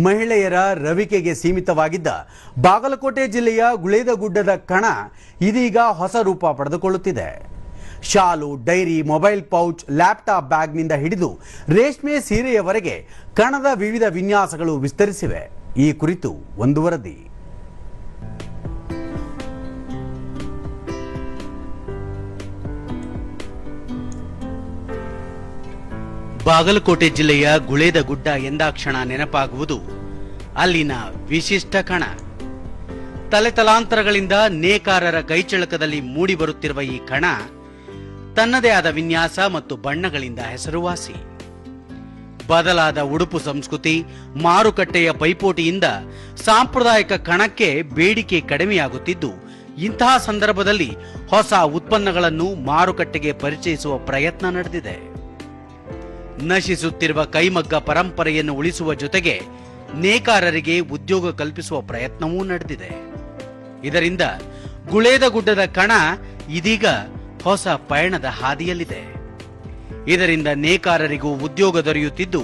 ಮಹಿಳೆಯರ ರವಿಕೆಗೆ ಸೀಮಿತವಾಗಿದ್ದ ಬಾಗಲಕೋಟೆ ಜಿಲ್ಲೆಯ ಗುಳೇದಗುಡ್ಡದ ಕಣ ಇದೀಗ ಹೊಸ ರೂಪ ಪಡೆದುಕೊಳ್ಳುತ್ತಿದೆ. ಶಾಲು, ಡೈರಿ, ಮೊಬೈಲ್ ಪೌಚ್, ಲ್ಯಾಪ್ಟಾಪ್ ಬ್ಯಾಗ್ನಿಂದ ಹಿಡಿದು ರೇಷ್ಮೆ ಸೀರೆಯವರೆಗೆ ಕಣದ ವಿವಿಧ ವಿನ್ಯಾಸಗಳು ವಿಸ್ತರಿಸಿವೆ. ಈ ಕುರಿತು ಒಂದು ವರದಿ. ಬಾಗಲಕೋಟೆ ಜಿಲ್ಲೆಯ ಗುಳೇದಗುಡ್ಡ ಎಂದಾಕ್ಷಣ ನೆನಪಾಗುವುದು ಅಲ್ಲಿನ ವಿಶಿಷ್ಟ ಕಣ. ತಲೆತಲಾಂತರಗಳಿಂದ ನೇಕಾರರ ಕೈಚಳಕದಲ್ಲಿ ಮೂಡಿಬರುತ್ತಿರುವ ಈ ಕಣ ತನ್ನದೇ ಆದ ವಿನ್ಯಾಸ ಮತ್ತು ಬಣ್ಣಗಳಿಂದ ಹೆಸರುವಾಸಿ. ಬದಲಾದ ಉಡುಪು ಸಂಸ್ಕೃತಿ, ಮಾರುಕಟ್ಟೆಯ ಪೈಪೋಟಿಯಿಂದ ಸಾಂಪ್ರದಾಯಿಕ ಕಣಕ್ಕೆ ಬೇಡಿಕೆ ಕಡಿಮೆಯಾಗುತ್ತಿದ್ದು, ಇಂತಹ ಸಂದರ್ಭದಲ್ಲಿ ಹೊಸ ಉತ್ಪನ್ನಗಳನ್ನು ಮಾರುಕಟ್ಟೆಗೆ ಪರಿಚಯಿಸುವ ಪ್ರಯತ್ನ ನಡೆದಿದೆ. ನಶಿಸುತ್ತಿರುವ ಕೈಮಗ್ಗ ಪರಂಪರೆಯನ್ನು ಉಳಿಸುವ ಜೊತೆಗೆ ನೇಕಾರರಿಗೆ ಉದ್ಯೋಗ ಕಲ್ಪಿಸುವ ಪ್ರಯತ್ನವೂ ನಡೆದಿದೆ. ಇದರಿಂದ ಗುಳೇದಗುಡ್ಡದ ಕಣ ಇದೀಗ ಹೊಸ ಪಯಣದ ಹಾದಿಯಲ್ಲಿದೆ. ಇದರಿಂದ ನೇಕಾರರಿಗೂ ಉದ್ಯೋಗ ದೊರೆಯುತ್ತಿದ್ದು,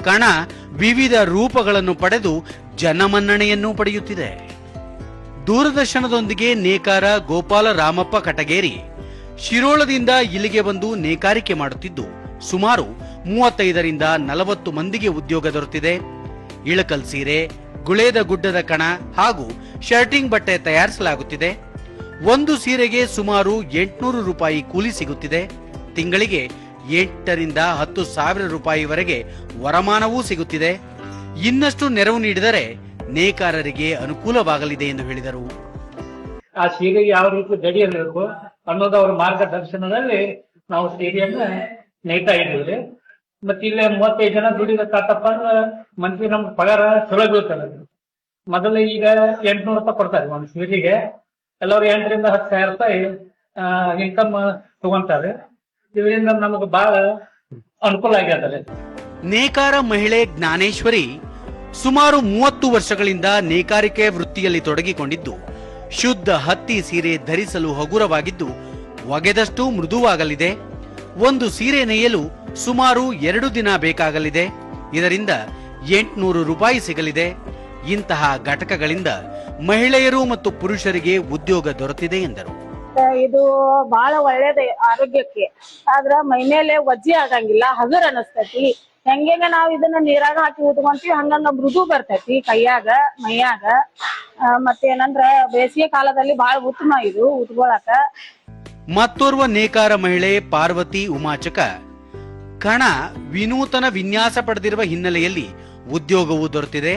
ಕಣ ವಿವಿಧ ರೂಪಗಳನ್ನು ಪಡೆದು ಜನಮನ್ನಣೆಯನ್ನೂ ಪಡೆಯುತ್ತಿದೆ. ದೂರದರ್ಶನದೊಂದಿಗೆ ನೇಕಾರ ಗೋಪಾಲ ರಾಮಪ್ಪ ಕಟಗೇರಿ ಶಿರೋಳದಿಂದ ಇಲ್ಲಿಗೆ ಬಂದು ನೇಕಾರಿಕೆ ಮಾಡುತ್ತಿದ್ದು, ಸುಮಾರು 35ರಿಂದ 40 ಮಂದಿಗೆ ಉದ್ಯೋಗ ದೊರೆತಿದೆ. ಇಳಕಲ್ ಸೀರೆ, ಗುಳೇದಗುಡ್ಡದ ಕಣ ಹಾಗೂ ಶರ್ಟಿಂಗ್ ಬಟ್ಟೆ ತಯಾರಿಸಲಾಗುತ್ತಿದೆ. ಒಂದು ಸೀರೆಗೆ ಸುಮಾರು 800 ರೂಪಾಯಿ ಕೂಲಿ ಸಿಗುತ್ತಿದೆ. ತಿಂಗಳಿಗೆ 8ರಿಂದ 10,000 ರೂಪಾಯಿವರೆಗೆ ವರಮಾನವೂ ಸಿಗುತ್ತಿದೆ. ಇನ್ನಷ್ಟು ನೆರವು ನೀಡಿದರೆ ನೇಕಾರರಿಗೆ ಅನುಕೂಲವಾಗಲಿದೆ ಎಂದು ಹೇಳಿದರು. ಆ ಸೀರೆಗೆ ಯಾವ ರೀತಿ ದಡಿಯಬೇಕು ಅನ್ನೋದು ಅವರ ಮಾರ್ಗದರ್ಶನದಲ್ಲಿ ನಾವು ಸೀರೆಯನ್ನ ನೇಯ್ತಾ ಇದ್ದೀವಿ. ಮತ್ತೆ ಇಲ್ಲೇ 35 ಜನ ದುಡಿದ ಕಾತಪ್ಪ ಮಂತ್ಲಿ ನಮ್ಗೆ ಪಗಾರ ಚಲೋ ಬೀಳ್ತದೆ. ಮೊದಲು ಈಗ 800 ರೂಪಾಯಿ ಕೊಡ್ತಾರೆ ಒಂದು ಸೀರೆಗೆ. ಎಲ್ಲರೂ 8ರಿಂದ 10,000 ರೂಪಾಯಿ ಇನ್ಕಮ್ ತಗೊಂತಾರೆ. ಇದರಿಂದ ನಮಗೆ ಬಹಳ ಅನುಕೂಲ ಆಗ್ಯದ. ನೇಕಾರ ಮಹಿಳೆ ಜ್ಞಾನೇಶ್ವರಿ ಸುಮಾರು 30 ವರ್ಷಗಳಿಂದ ನೇಕಾರಿಕೆ ವೃತ್ತಿಯಲ್ಲಿ ತೊಡಗಿಕೊಂಡಿದ್ದು, ಶುದ್ಧ ಹತ್ತಿ ಸೀರೆ ಧರಿಸಲು ಹಗುರವಾಗಿದ್ದು, ಒಗೆದಷ್ಟು ಮೃದುವಾಗಲಿದೆ. ಒಂದು ಸೀರೆ ನೇಯಲು ಸುಮಾರು 2 ದಿನ ಬೇಕಾಗಲಿದೆ. ಇದರಿಂದ 800 ರೂಪಾಯಿ ಸಿಗಲಿದೆ. ಇಂತಹ ಘಟಕಗಳಿಂದ ಮಹಿಳೆಯರು ಮತ್ತು ಪುರುಷರಿಗೆ ಉದ್ಯೋಗ ದೊರೆತಿದೆ ಎಂದರು. ಇದು ಬಹಳ ಒಳ್ಳೇದ ಆರೋಗ್ಯಕ್ಕೆ. ಆದ್ರ ಮೈ ಮೇಲೆ ವಜ್ಜಿ ಆಗಂಗಿಲ್ಲ, ಹಗುರ ಅನಸ್ತೈತಿ. ಹೆಂಗ ನಾವ್ ಇದನ್ನ ನೀರಾಗ ಹಾಕಿ ಉಟ್ಕೊಂತೀವಿ ಹಂಗಂಗ ಮೃದು ಬರ್ತೈತಿ ಕೈಯಾಗ, ಮೈಯಾಗ. ಮತ್ತೇನಂದ್ರ ಬೇಸಿಗೆ ಕಾಲದಲ್ಲಿ ಬಹಳ ಉತ್ತಮ ಇದು ಉಟ್ಕೊಳಕ. ಮತ್ತೋರ್ವ ನೇಕಾರ ಮಹಿಳೆ ಪಾರ್ವತಿ ಉಮಾಚಕ ಕಣ ವಿನೂತನ ವಿನ್ಯಾಸ ಪಡೆದಿರುವ ಹಿನ್ನೆಲೆಯಲ್ಲಿ ಉದ್ಯೋಗವೂ ದೊರೆತಿದೆ.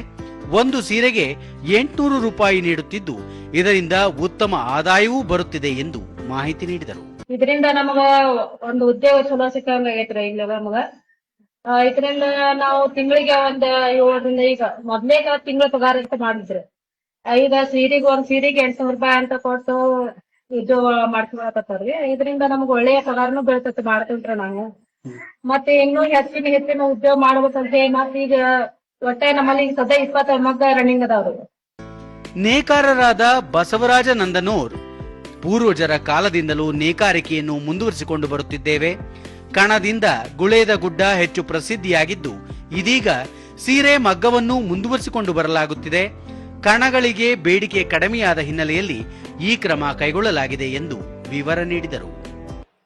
ಒಂದು ಸೀರೆಗೆ 800 ರೂಪಾಯಿ ನೀಡುತ್ತಿದ್ದು, ಇದರಿಂದ ಉತ್ತಮ ಆದಾಯವೂ ಬರುತ್ತಿದೆ ಎಂದು ಮಾಹಿತಿ ನೀಡಿದರು. ಇದರಿಂದ ನಮಗ ಒಂದು ಉದ್ಯೋಗ ಚಲೋ ಸಿಕ್ಕಂಗೈತ್ರಿ. ಈಗ ನಮಗ ಇದರಿಂದ ನಾವು ತಿಂಗಳಿಗೆ ಒಂದ್ 7ರಿಂದ ಈಗ ಮೊದ್ಲೇ ತಿಂಗಳ ಪಗಾರ ಅಂತ ಮಾಡಿದ್ರಿ. ಈಗ ಒಂದ್ ಸೀರೆಗೆ 800 ರೂಪಾಯಿ ಅಂತ ಕೊಟ್ಟು ಉದ್ಯೋಗ ಮಾಡ್ಕೊಳಕತ್ತಾರ್ರಿ. ಇದರಿಂದ ನಮಗ್ ಒಳ್ಳೆಯ ಪಗಾರನು ಬೀಳ್ತೈತಿ ಮಾಡ್ಕೊಂಡ್ರೆ ನಾವು. ಮತ್ತೆ ಇನ್ನೂ ಹೆಚ್ಚಿನ ಉದ್ಯೋಗ ಮಾಡ್ಬೇಕಂತ ಮತ್ತೆ ಈಗ ಒಟ್ಟೆ ನಮ್ಮಲ್ಲಿ ಈಗ ಸದ್ಯ 20 ಮಗ್ಗ ರನ್ನಿಂಗ್ ಅದಾವ್ರಿ. ನೇಕಾರರಾದ ಬಸವರಾಜ ನಂದನೂರ್ ಪೂರ್ವಜರ ಕಾಲದಿಂದಲೂ ನೇಕಾರಿಕೆಯನ್ನು ಮುಂದುವರಿಸಿಕೊಂಡು ಬರುತ್ತಿದ್ದೇವೆ. ಕಣದಿಂದ ಗುಳೇದಗುಡ್ಡ ಹೆಚ್ಚು ಪ್ರಸಿದ್ಧಿಯಾಗಿದ್ದು, ಇದೀಗ ಸೀರೆ ಮಗ್ಗವನ್ನು ಮುಂದುವರಿಸಿಕೊಂಡು ಬರಲಾಗುತ್ತಿದೆ. ಕಣಗಳಿಗೆ ಬೇಡಿಕೆ ಕಡಿಮೆಯಾದ ಹಿನ್ನೆಲೆಯಲ್ಲಿ ಈ ಕ್ರಮ ಕೈಗೊಳ್ಳಲಾಗಿದೆ ಎಂದು ವಿವರ ನೀಡಿದರು.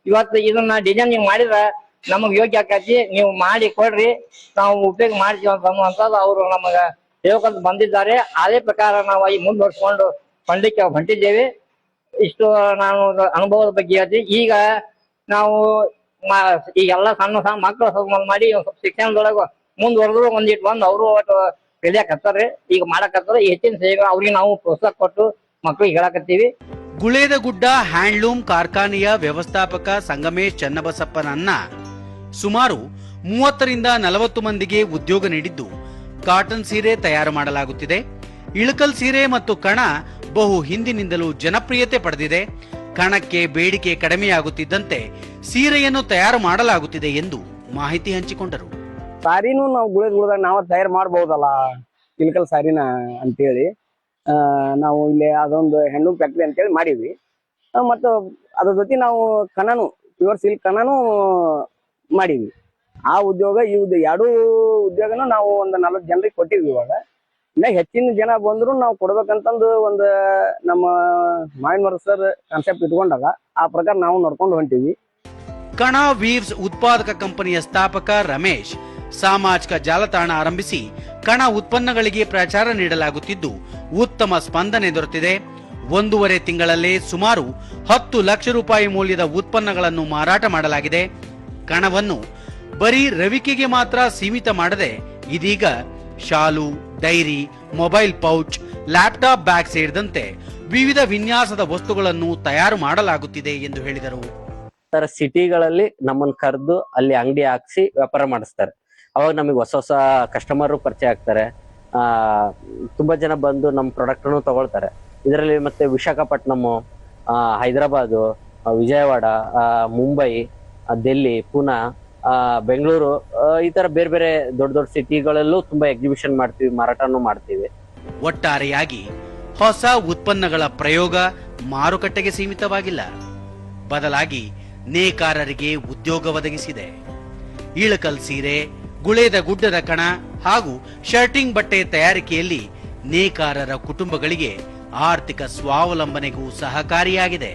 ಇವತ್ತು ಇದನ್ನ ಡಿಸೈನ್ ನೀವು ಮಾಡಿದ್ರೆ ನಮಗ್ ಯೋಗ್ಯ ಆಕತಿ, ನೀವು ಮಾಡಿ ಕೊಡ್ರಿ, ನಾವು ಉಪಯೋಗ ಮಾಡ್ತೀವಿ ಅನ್ನುವಂಥದ್ದು ಅವರು ನಮಗ ಹೇಳ್ಕೊಂತ ಬಂದಿದ್ದಾರೆ. ಅದೇ ಪ್ರಕಾರ ನಾವು ಈ ಮುಂದುವರ್ಸ್ಕೊಂಡು ಹೊಂಡಕ್ಕೆ ಹೊಂಟಿದ್ದೇವೆ. ಇಷ್ಟು ನಾನು ಅನುಭವದ ಬಗ್ಗೆ ಹೇಳ್ತೀವಿ. ಈಗ ನಾವು ಈಗೆಲ್ಲ ಸಣ್ಣ ಮಕ್ಕಳು ಮಾಡಿ ಶಿಕ್ಷಣದೊಳಗ ಮುಂದುವರೆದ್ರು ಒಂದಿಟ್ಟು ಬಂದು ಅವರು ಒಟ್ಟು ಕಲಿಯಾಕತ್ತಾರೆ, ಈಗ ಮಾಡಕತ್ತಾರೆ. ಹೆಚ್ಚಿನ ಸೇವೆ ಅವ್ರಿಗೆ ನಾವು ಪ್ರೋತ್ಸಾಹ ಕೊಟ್ಟು ಮಕ್ಕಳಿಗೆ ಹೇಳಕತ್ತೀವಿ. ಗುಳೇದಗುಡ್ಡ ಹ್ಯಾಂಡ್ಲೂಮ್ ಕಾರ್ಖಾನೆಯ ವ್ಯವಸ್ಥಾಪಕ ಸಂಗಮೇಶ್ ಚನ್ನಬಸಪ್ಪನನ್ನ ಸುಮಾರು 30ರಿಂದ 40 ಮಂದಿಗೆ ಉದ್ಯೋಗ ನೀಡಿದ್ದು, ಕಾಟನ್ ಸೀರೆ ತಯಾರು ಮಾಡಲಾಗುತ್ತಿದೆ. ಇಳಕಲ್ ಸೀರೆ ಮತ್ತು ಕಣ ಬಹು ಹಿಂದಿನಿಂದಲೂ ಜನಪ್ರಿಯತೆ ಪಡೆದಿದೆ. ಕಣಕ್ಕೆ ಬೇಡಿಕೆ ಕಡಿಮೆಯಾಗುತ್ತಿದ್ದಂತೆ ಸೀರೆಯನ್ನು ತಯಾರು ಮಾಡಲಾಗುತ್ತಿದೆ ಎಂದು ಮಾಹಿತಿ ಹಂಚಿಕೊಂಡರು. ಸಾರಿನೂ ನಾವು ಗುಳೇದಗುಡ್ಡದಾಗ ನಾವು ತಯಾರು ಮಾಡಬಹುದಲ್ಲ ಇಳಕಲ್ ಸಾರಿನ ಅಂತೇಳಿ ನಾವು ಇಲ್ಲಿ ಅದೊಂದು ಹ್ಯಾಂಡ್ಲೂಮ್ ಫ್ಯಾಕ್ಟ್ರಿ ಅಂತೇಳಿ ಮಾಡೀವಿ. ಮತ್ತು ಅದ್ರ ಜೊತೆ ನಾವು ಕಣನು ಪ್ಯೂರ್ ಸಿಲ್ಕ್ ಕಣನು ಮಾಡೀವಿ. ಆ ಉದ್ಯೋಗ ಎರಡೂ ಉದ್ಯೋಗನೂ ನಾವು ಒಂದು 40 ಜನರಿಗೆ ಕೊಟ್ಟಿದ್ವಿ. ಇವಾಗ ಇನ್ನ ಹೆಚ್ಚಿನ ಜನ ಬಂದ್ರು ನಾವು ಕೊಡ್ಬೇಕಂತಂದು ಒಂದು ನಮ್ಮ ಮಾವಿನ ಸರ್ ಕಾನ್ಸೆಪ್ಟ್ ಇಟ್ಕೊಂಡಾಗ ಆ ಪ್ರಕಾರ ನಾವು ನಡ್ಕೊಂಡು ಹೊಂಟಿವಿ. ಕಣ ವೀವ್ಸ್ ಉತ್ಪಾದಕ ಕಂಪನಿಯ ಸ್ಥಾಪಕ ರಮೇಶ್ ಸಾಮಾಜಿಕ ಜಾಲತಾಣ ಆರಂಭಿಸಿ ಕಣ ಉತ್ಪನ್ನಗಳಿಗೆ ಪ್ರಚಾರ ನೀಡಲಾಗುತ್ತಿದ್ದು ಉತ್ತಮ ಸ್ಪಂದನೆ ದೊರೆತಿದೆ. 1.5 ತಿಂಗಳಲ್ಲೇ ಸುಮಾರು 10 ಲಕ್ಷ ರೂಪಾಯಿ ಮೌಲ್ಯದ ಉತ್ಪನ್ನಗಳನ್ನು ಮಾರಾಟ ಮಾಡಲಾಗಿದೆ. ಕಣವನ್ನು ಬರೀ ರವಿಕೆಗೆ ಮಾತ್ರ ಸೀಮಿತ ಮಾಡದೆ ಇದೀಗ shawl, diary, mobile pouch, laptop bag ಸೇರಿದಂತೆ ವಿವಿಧ ವಿನ್ಯಾಸದ ವಸ್ತುಗಳನ್ನು ತಯಾರು ಮಾಡಲಾಗುತ್ತಿದೆ ಎಂದು ಹೇಳಿದರು. ಸಿಟಿಗಳಲ್ಲಿ ನಮ್ಮನ್ನ ಕರೆದು ಅಲ್ಲಿ ಅಂಗಡಿ ಹಾಕ್ಸಿ ವ್ಯಾಪಾರ ಮಾಡಿಸ್ತಾರೆ. ಅವಾಗ ನಮಗೆ ಹೊಸ ಹೊಸ ಕಸ್ಟಮರ್ ಪರಿಚಯ ಆಗ್ತಾರೆ. ತುಂಬಾ ಜನ ಬಂದು ನಮ್ಮ ಪ್ರಾಡಕ್ಟ್ ತಗೊಳ್ತಾರೆ. ಇದರಲ್ಲಿ ಮತ್ತೆ ವಿಶಾಖಪಟ್ಟಣಂ, ಹೈದರಾಬಾದ್, ವಿಜಯವಾಡ, ಮುಂಬೈ, ದಿಲ್ಲಿ, ಪುನಾ, ಬೆಂಗಳೂರು, ಈ ತರ ಬೇರೆ ಬೇರೆ ದೊಡ್ಡ ದೊಡ್ಡ ಸಿಟಿಗಳಲ್ಲೂ ತುಂಬಾ ಎಕ್ಸಿಬಿಷನ್ ಮಾಡ್ತೀವಿ, ಮಾರಾಟನೂ ಮಾಡ್ತೀವಿ. ಒಟ್ಟಾರೆಯಾಗಿ ಹೊಸ ಉತ್ಪನ್ನಗಳ ಪ್ರಯೋಗ ಮಾರುಕಟ್ಟೆಗೆ ಸೀಮಿತವಾಗಿಲ್ಲ, ಬದಲಾಗಿ ನೇಕಾರರಿಗೆ ಉದ್ಯೋಗ ಒದಗಿಸಿದೆ. ಇಳಕಲ್ ಸೀರೆ, ಗುಳೇದ ಗುಡ್ಡದ ಕಣ ಹಾಗೂ ಶರ್ಟಿಂಗ್ ಬಟ್ಟೆ ತಯಾರಿಕೆಯಲ್ಲಿ ನೇಕಾರರ ಕುಟುಂಬಗಳಿಗೆ ಆರ್ಥಿಕ ಸ್ವಾವಲಂಬನೆಗೂ ಸಹಕಾರಿಯಾಗಿದೆ.